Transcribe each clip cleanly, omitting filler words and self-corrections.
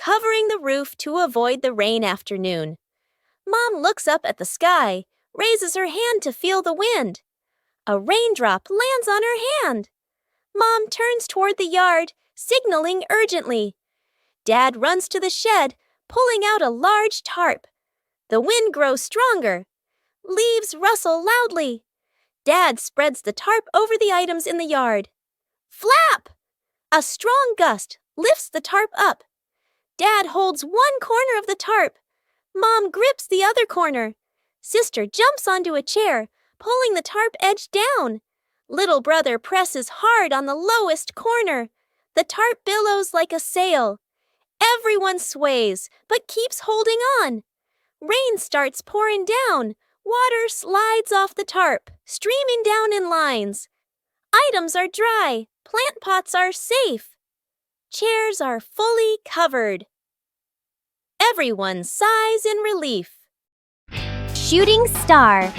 covering the roof to avoid the rain afternoon. Mom looks up at the sky, raises her hand to feel the wind. A raindrop lands on her hand. Mom turns toward the yard, signaling urgently. Dad runs to the shed, pulling out a large tarp. The wind grows stronger. Leaves rustle loudly. Dad spreads the tarp over the items in the yard. Flap! A strong gust lifts the tarp up. Dad holds one corner of the tarp. Mom grips the other corner. Sister jumps onto a chair, pulling the tarp edge down. Little brother presses hard on the lowest corner. The tarp billows like a sail. Everyone sways, but keeps holding on. Rain starts pouring down. Water slides off the tarp, streaming down in lines. Items are dry. Plant pots are safe. Chairs are fully covered. Everyone sighs in relief. Shooting star.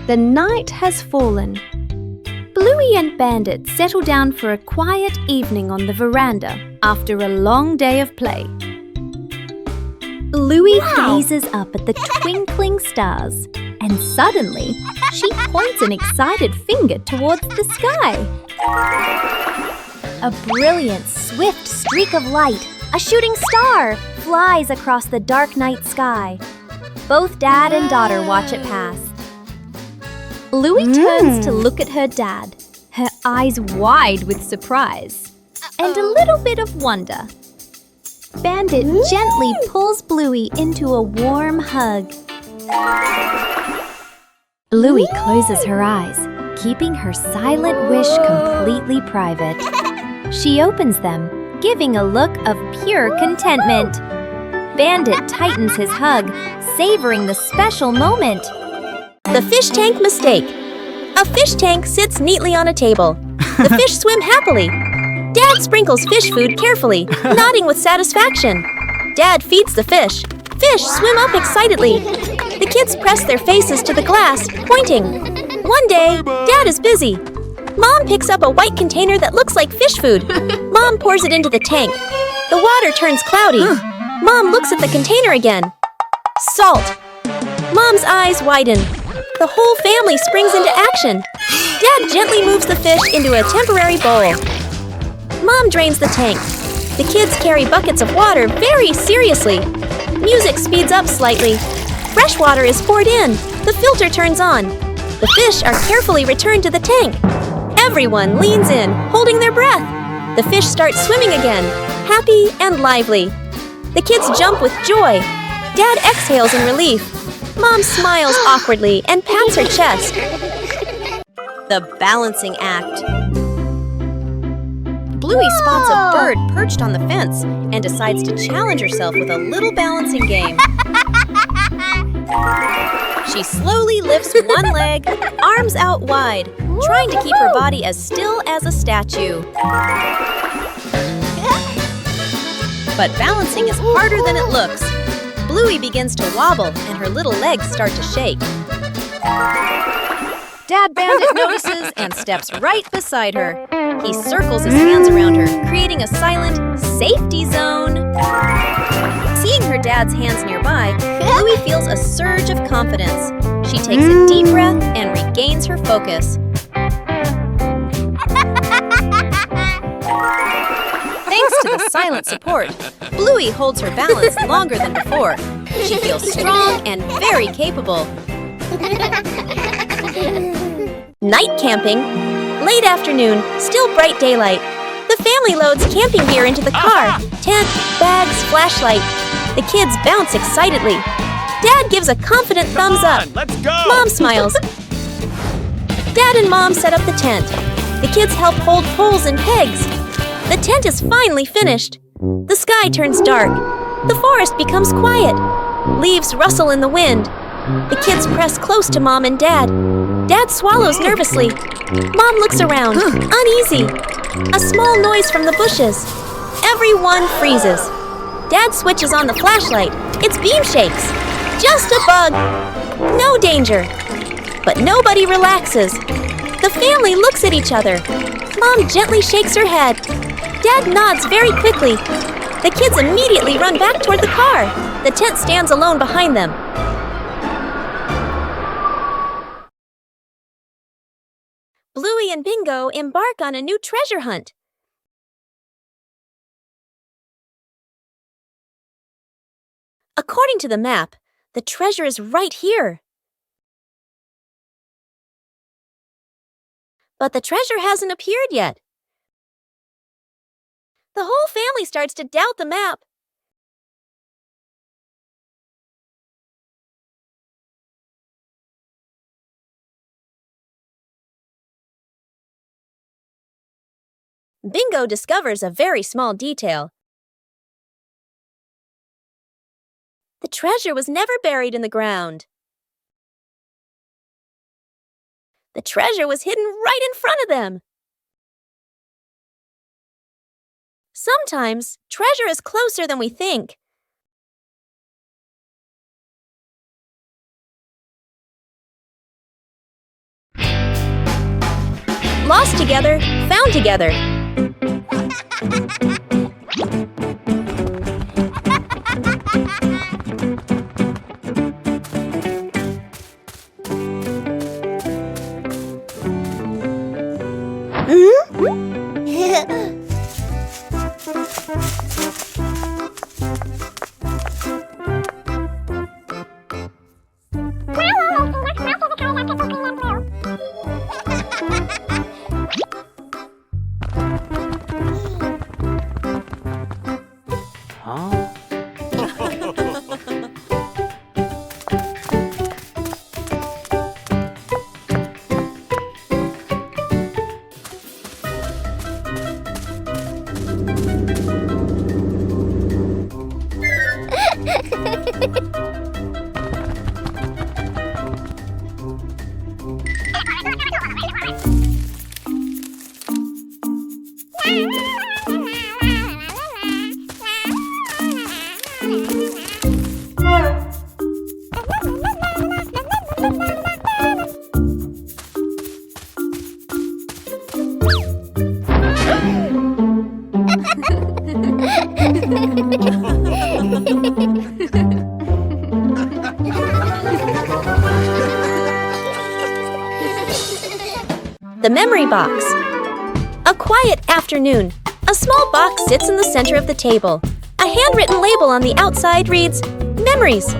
The night has fallen. Bluey and Bandit settle down for a quiet evening on the veranda after a long day of play. Bluey gazes up at the twinkling stars, and suddenly she points an excited finger towards the sky. A brilliant, swift streak of light, a shooting star, flies across the dark night sky. Both dad and daughter watch it pass. Bluey turns to look at her dad, her eyes wide with surprise and a little bit of wonder. Bandit gently pulls Bluey into a warm hug. Bluey closes her eyes, keeping her silent wish completely private. She opens them, giving a look of pure contentment. Bandit tightens his hug, savoring the special moment. The fish tank mistake. A fish tank sits neatly on a table. The fish swim happily. Dad sprinkles fish food carefully, nodding with satisfaction. Dad feeds the fish. Fish swim up excitedly. The kids press their faces to the glass, pointing. One day, Dad is busy. Mom picks up a white container that looks like fish food. Mom pours it into the tank. The water turns cloudy. Mom looks at the container again. Salt. Mom's eyes widen. The whole family springs into action. Dad gently moves the fish into a temporary bowl. Mom drains the tank. The kids carry buckets of water very seriously. Music speeds up slightly. Fresh water is poured in. The filter turns on. The fish are carefully returned to the tank. Everyone leans in, holding their breath. The fish starts swimming again, happy and lively. The kids jump with joy. Dad exhales in relief. Mom smiles awkwardly and pats her chest. The balancing act. Bluey spots a bird perched on the fence and decides to challenge herself with a little balancing game. She slowly lifts one leg, arms out wide, trying to keep her body as still as a statue. But balancing is harder than it looks. Bluey begins to wobble and her little legs start to shake. Dad Bandit notices and steps right beside her. He circles his hands around her, creating a silent safety zone. Seeing her dad's hands nearby, Bluey feels a surge of confidence. She takes a deep breath and regains her focus. Thanks to the silent support, Bluey holds her balance longer than before. She feels strong and very capable. Night camping. Late afternoon, still bright daylight. The family loads camping gear into the car. Tent, bags, flashlight. The kids bounce excitedly. Dad gives a confident thumbs up. Let's go! Mom smiles. Dad and Mom set up the tent. The kids help hold poles and pegs. The tent is finally finished. The sky turns dark. The forest becomes quiet. Leaves rustle in the wind. The kids press close to Mom and Dad. Dad swallows nervously. Mom looks around, uneasy. A small noise from the bushes. Everyone freezes. Dad switches on the flashlight. Its beam shakes. Just a bug. No danger. But nobody relaxes. The family looks at each other. Mom gently shakes her head. Dad nods very quickly. The kids immediately run back toward the car. The tent stands alone behind them. Bluey and Bingo embark on a new treasure hunt. According to the map, the treasure is right here. But the treasure hasn't appeared yet. The whole family starts to doubt the map. Bingo discovers a very small detail. The treasure was never buried in the ground. The treasure was hidden right in front of them. Sometimes, treasure is closer than we think. Lost together, found together. The memory box. A quiet afternoon. A small box sits in the center of the table. A handwritten label on the outside reads, Memories.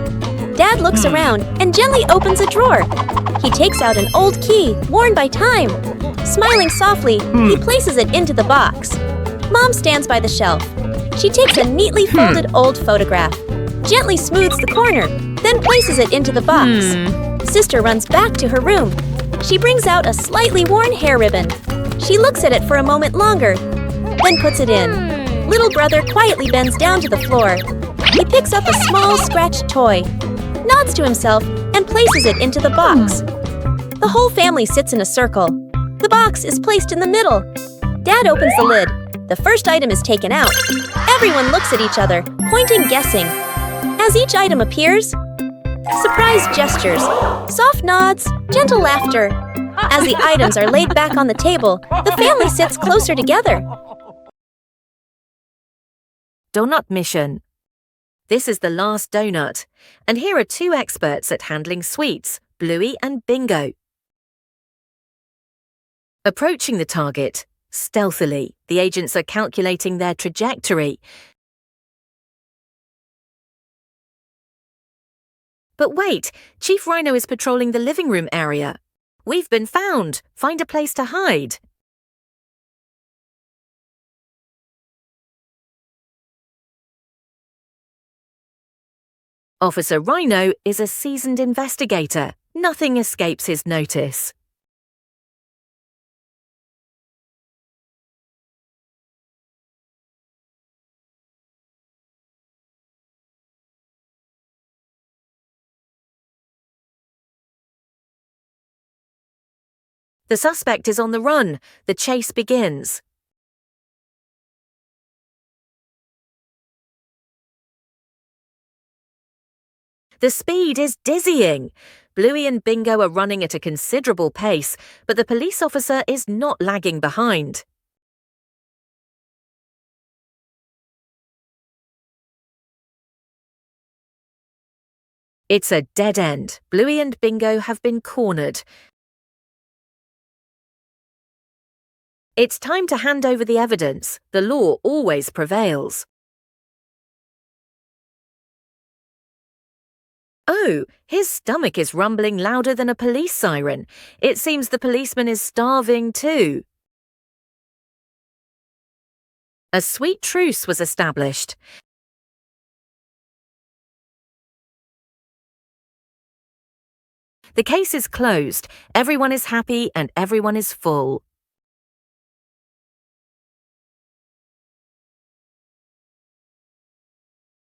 Dad looks around and gently opens a drawer. He takes out an old key, worn by time. Smiling softly, he places it into the box. Mom stands by the shelf. She takes a neatly folded old photograph, gently smooths the corner, then places it into the box. Sister runs back to her room. She brings out a slightly worn hair ribbon. She looks at it for a moment longer, then puts it in. Little brother quietly bends down to the floor. He picks up a small scratched toy, nods to himself, and places it into the box. The whole family sits in a circle. The box is placed in the middle. Dad opens the lid. The first item is taken out. Everyone looks at each other, pointing, guessing. As each item appears, surprise gestures, soft nods, gentle laughter. As the items are laid back on the table, the family sits closer together. Donut mission. This is the last donut, and here are two experts at handling sweets, Bluey and Bingo. Approaching the target, stealthily, the agents are calculating their trajectory. But wait, Chief Rhino is patrolling the living room area. We've been found. Find a place to hide. Officer Rhino is a seasoned investigator. Nothing escapes his notice. The suspect is on the run. The chase begins. The speed is dizzying. Bluey and Bingo are running at a considerable pace, but the police officer is not lagging behind. It's a dead end. Bluey and Bingo have been cornered. It's time to hand over the evidence. The law always prevails. Oh, his stomach is rumbling louder than a police siren. It seems the policeman is starving too. A sweet truce was established. The case is closed. Everyone is happy and everyone is full.